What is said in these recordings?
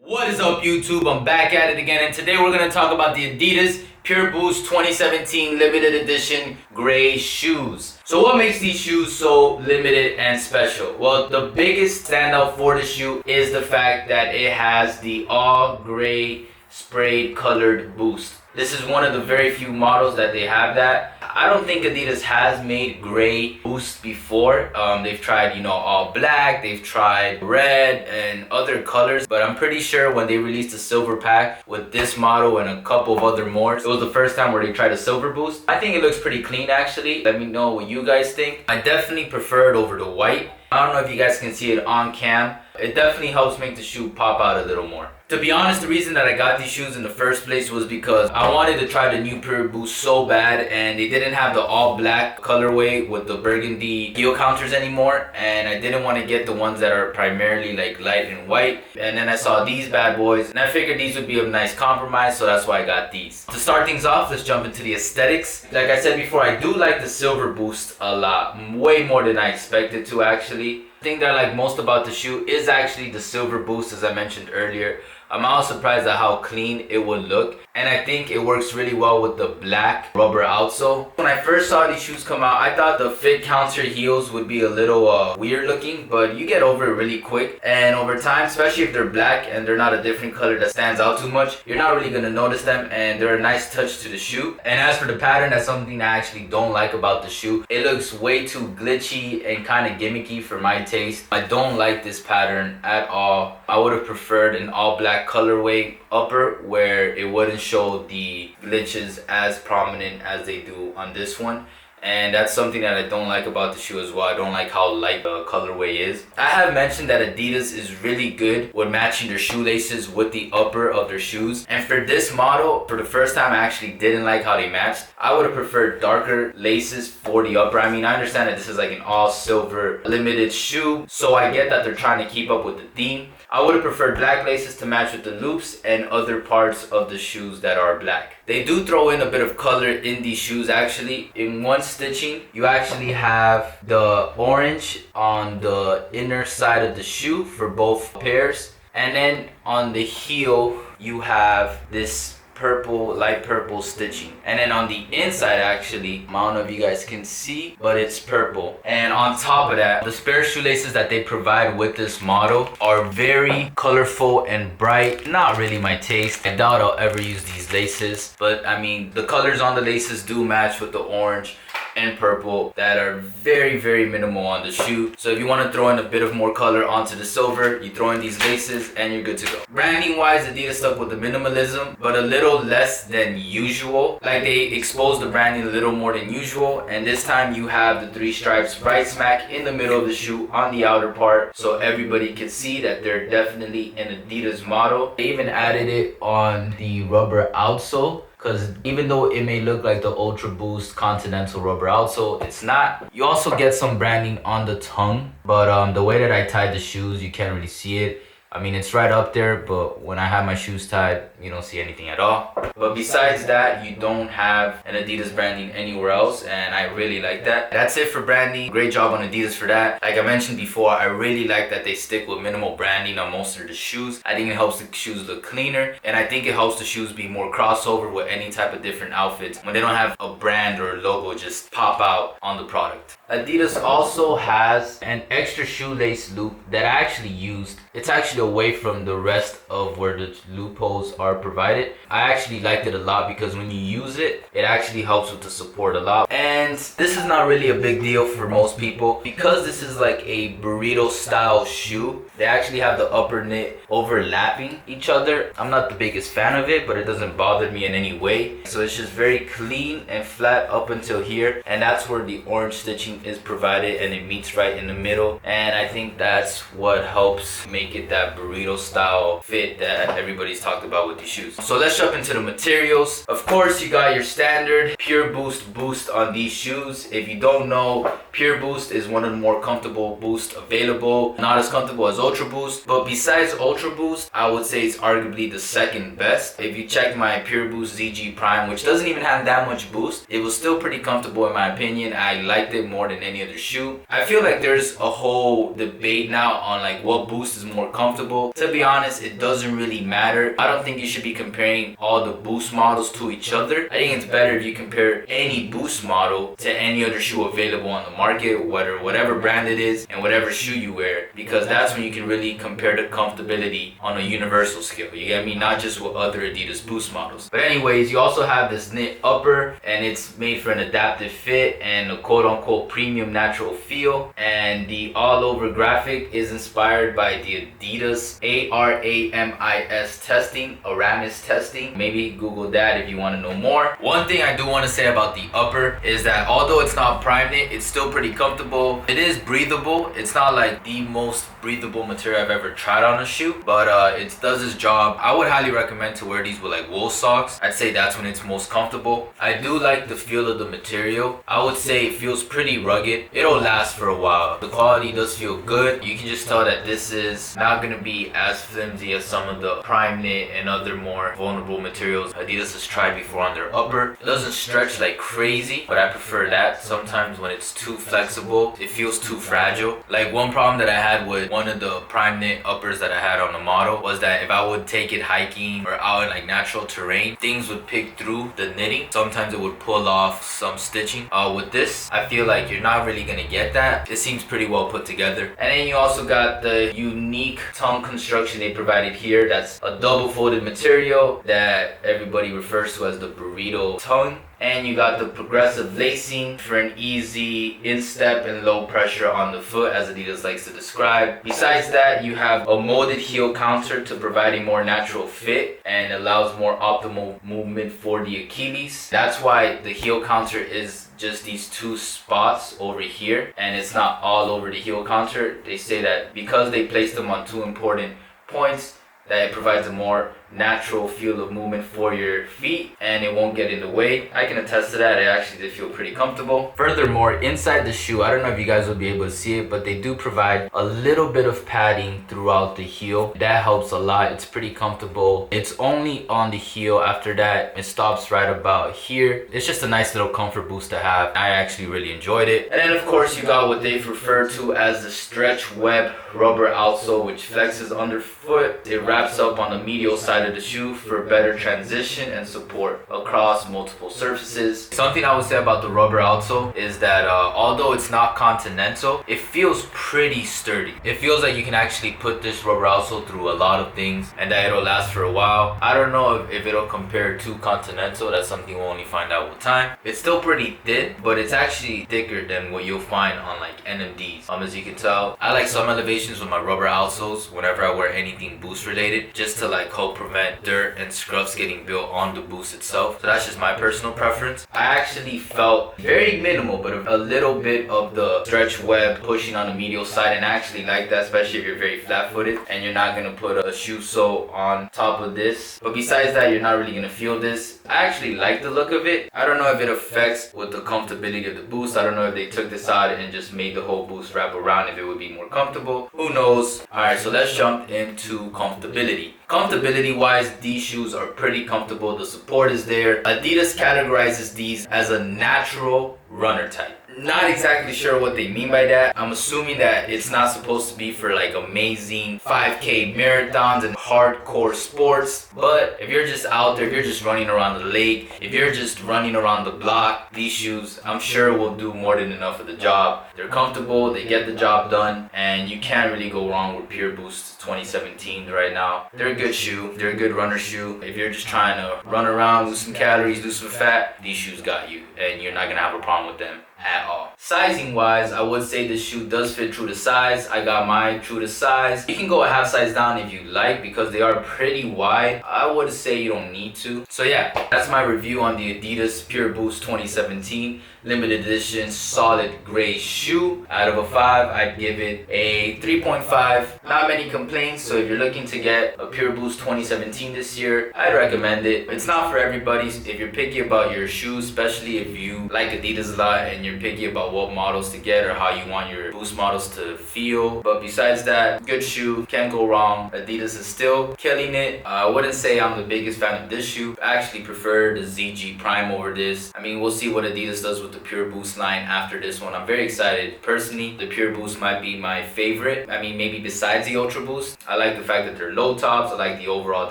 What is up, YouTube? I'm back at it again, and today we're going to talk about the Adidas Pure Boost 2017 limited edition gray shoes. So what makes these shoes so limited and special? Well, the biggest standout for the shoe is the fact that it has the all gray sprayed colored boost. This is one of the very few models that they have that. I don't think Adidas has made gray boost before. They've tried, all black, they've tried red and other colors, but I'm pretty sure when they released the silver pack with this model and a couple of other more, it was the first time where they tried a silver boost. I think it looks pretty clean actually. Let me know what you guys think. I definitely prefer it over the white. I don't know if you guys can see it on cam. It definitely helps make the shoe pop out a little more. To be honest, the reason that I got these shoes in the first place was because I wanted to try the new Pure Boost so bad, and they didn't have the all black colorway with the burgundy heel counters anymore, and I didn't want to get the ones that are primarily like light and white. And then I saw these bad boys and I figured these would be a nice compromise, so that's why I got these. To start things off, let's jump into the aesthetics. Like I said before, I do like the silver boost a lot, way more than I expected to actually. The thing that I like most about the shoe is actually the silver boost, as I mentioned earlier. I'm also surprised at how clean it would look, and I think it works really well with the black rubber outsole. When I first saw these shoes come out, I thought the fit counter heels would be a little weird looking, but you get over it really quick, and over time, especially if they're black and they're not a different color that stands out too much, you're not really gonna notice them, and they're a nice touch to the shoe. And as for the pattern, that's something I actually don't like about the shoe. It looks way too glitchy and kind of gimmicky for my taste. I don't like this pattern at all. I would have preferred an all black colorway upper where it wouldn't show the glitches as prominent as they do on this one. And that's something that I don't like about the shoe as well. I don't like how light the colorway is. I have mentioned that Adidas is really good with matching their shoelaces with the upper of their shoes. And for this model, for the first time, I actually didn't like how they matched. I would have preferred darker laces for the upper. I mean, I understand that this is like an all silver limited shoe, so I get that they're trying to keep up with the theme. I would have preferred black laces to match with the loops and other parts of the shoes that are black. They do throw in a bit of color in these shoes actually. In one stitching, you actually have the orange on the inner side of the shoe for both pairs. And then on the heel, you have this purple, light purple stitching. And then on the inside actually, I don't know if you guys can see, but it's purple. And on top of that, the spare shoelaces that they provide with this model are very colorful and bright. Not really my taste. I doubt I'll ever use these laces, but I mean, the colors on the laces do match with the orange and purple that are very minimal on the shoe. So if you want to throw in a bit of more color onto the silver, you throw in these laces and you're good to go. Branding wise, Adidas stuck with the minimalism, but a little less than usual. Like they exposed the branding a little more than usual, and this time you have the 3 stripes right smack in the middle of the shoe on the outer part, so everybody can see that they're definitely an Adidas model. They even added it on the rubber outsole, because even though it may look like the Ultra Boost Continental rubber outsole, it's not. You also get some branding on the tongue, but the way that I tied the shoes, you can't really see it. I mean, it's right up there, but when I have my shoes tied, you don't see anything at all. But besides that, you don't have an Adidas branding anywhere else, and I really like that. That's it for branding. Great job on Adidas for that. Like I mentioned before, I really like that they stick with minimal branding on most of the shoes. I think it helps the shoes look cleaner, and I think it helps the shoes be more crossover with any type of different outfits when they don't have a brand or a logo just pop out on the product. Adidas also has an extra shoelace loop that I actually used. It's actually away from the rest of where the loopholes are provided. I actually liked it a lot because when you use it, it actually helps with the support a lot. And this is not really a big deal for most people because this is like a burrito style shoe. They actually have the upper knit overlapping each other. I'm not the biggest fan of it, but it doesn't bother me in any way. So it's just very clean and flat up until here, and that's where the orange stitching is provided, and it meets right in the middle. And I think that's what helps make it that burrito style fit that everybody's talked about with these shoes. So let's jump into the materials. Of course, you got your standard Pure Boost on these shoes. If you don't know, Pure Boost is one of the more comfortable boosts available. Not as comfortable as Ultra Boost, but besides Ultra Boost, I would say it's arguably the second best. If you check my Pure Boost ZG Prime, which doesn't even have that much boost, it was still pretty comfortable in my opinion. I liked it more more than any other shoe. I feel like there's a whole debate now on like what Boost is more comfortable. To be honest, it doesn't really matter. I don't think you should be comparing all the Boost models to each other. I think it's better if you compare any Boost model to any other shoe available on the market, whatever brand it is and whatever shoe you wear, because that's when you can really compare the comfortability on a universal scale. You get me? Not just with other Adidas Boost models. But anyways, you also have this knit upper, and it's made for an adaptive fit and a quote-unquote premium natural feel. And the all-over graphic is inspired by the Adidas ARAMIS testing, Aramis testing. Maybe Google that if you want to know more. One thing I do want to say about the upper is that although it's not prime knit, it's still pretty comfortable. It is breathable. It's not like the most breathable material I've ever tried on a shoe, but it does its job. I would highly recommend to wear these with like wool socks. I'd say that's when it's most comfortable. I do like the feel of the material. I would say it feels pretty rugged. It'll last for a while. The quality does feel good. You can just tell that this is not going to be as flimsy as some of the prime knit and other more vulnerable materials Adidas has tried before on their upper. It doesn't stretch like crazy, but I prefer that. Sometimes when it's too flexible, it feels too fragile. Like one problem that I had with one of the prime knit uppers that I had on the model was that if I would take it hiking or out in like natural terrain, things would pick through the knitting. Sometimes it would pull off some stitching. With this, I feel like you're not really gonna get that. It seems pretty well put together. And then you also got the unique tongue construction they provided here. That's a double folded material that everybody refers to as the burrito tongue. And you got the progressive lacing for an easy instep and low pressure on the foot, as Adidas likes to describe. Besides that, you have a molded heel counter to provide a more natural fit and allows more optimal movement for the Achilles. That's why the heel counter is just these two spots over here, and it's not all over the heel counter. They say that because they placed them on two important points, that it provides a more natural feel of movement for your feet and it won't get in the way. I can attest to that. It actually did feel pretty comfortable. Furthermore, inside the shoe, I don't know if you guys will be able to see it, but they do provide a little bit of padding throughout the heel. That helps a lot. It's pretty comfortable. It's only on the heel. After that, it stops right about here. It's just a nice little comfort boost to have. I actually really enjoyed it. And then of course you got what they've referred to as the stretch web rubber outsole, which flexes underfoot. It wraps up on the medial side of the shoe for better transition and support across multiple surfaces. Something I would say about the rubber outsole is that although it's not continental, it feels pretty sturdy. It feels like you can actually put this rubber outsole through a lot of things and that it'll last for a while. I don't know if it'll compare to continental. That's something we'll only find out with time. It's still pretty thin, but it's actually thicker than what you'll find on like NMDs. As you can tell, I like some elevations with my rubber outsoles whenever I wear anything Boost related, just to like help prevent dirt and scuffs getting built on the Boost itself. So that's just my personal preference. I actually felt very minimal, but a little bit of the stretch web pushing on the medial side, and I actually like that, especially if you're very flat-footed and you're not gonna put a shoe sole on top of this. But besides that, you're not really gonna feel this. I actually like the look of it. I don't know if it affects with the comfortability of the Boost. I don't know if they took this out and just made the whole Boost wrap around, if it would be more comfortable. Who knows? Alright, so let's jump into comfortability. Comfortability wise, these shoes are pretty comfortable. The support is there. Adidas categorizes these as a natural runner type. Not exactly sure what they mean by that. I'm assuming that it's not supposed to be for like amazing 5K marathons and hardcore sports. But if you're just out there, if you're just running around the lake, if you're just running around the block, these shoes I'm sure will do more than enough of the job. They're comfortable, they get the job done, and you can't really go wrong with Pure Boost 2017 right now. They're a good shoe. They're a good runner shoe. If you're just trying to run around, lose some calories, lose some fat, these shoes got you, and you're not gonna have a problem with them at all. Sizing wise, I would say this shoe does fit true to size. I got mine true to size. You can go a half size down if you like because they are pretty wide. I would say you don't need to. So yeah, that's my review on the Adidas Pure Boost 2017 limited edition solid gray shoe. Out of a 5, I'd give it a 3.5. Not many complaints, so if you're looking to get a Pure Boost 2017 this year, I'd recommend it. It's not for everybody. If you're picky about your shoes, especially if you like Adidas a lot and you're picky about what models to get or how you want your Boost models to feel. But besides that, good shoe, can't go wrong. Adidas is still killing it. I wouldn't say I'm the biggest fan of this shoe. I actually prefer the ZG Prime over this. I mean, we'll see what Adidas does with the the Pure Boost line after this one. I'm very excited. Personally, the Pure Boost might be my favorite. I mean, maybe besides the Ultra Boost. I like the fact that they're low tops. I like the overall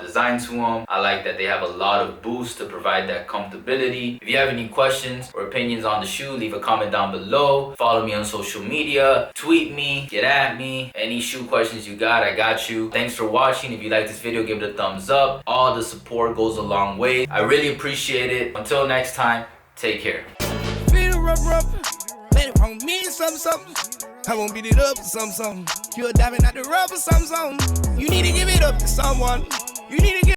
design to them. I like that they have a lot of boost to provide that comfortability. If you have any questions or opinions on the shoe, leave a comment down below. Follow me on social media. Tweet me. Get at me. Any shoe questions you got, I got you. Thanks for watching. If you like this video, give it a thumbs up. All the support goes a long way. I really appreciate it. Until next time, take care. Feel rough, let it on me something. I won't beat it up to something. You're diving at the rubber something. You need to give it up to someone. You need to give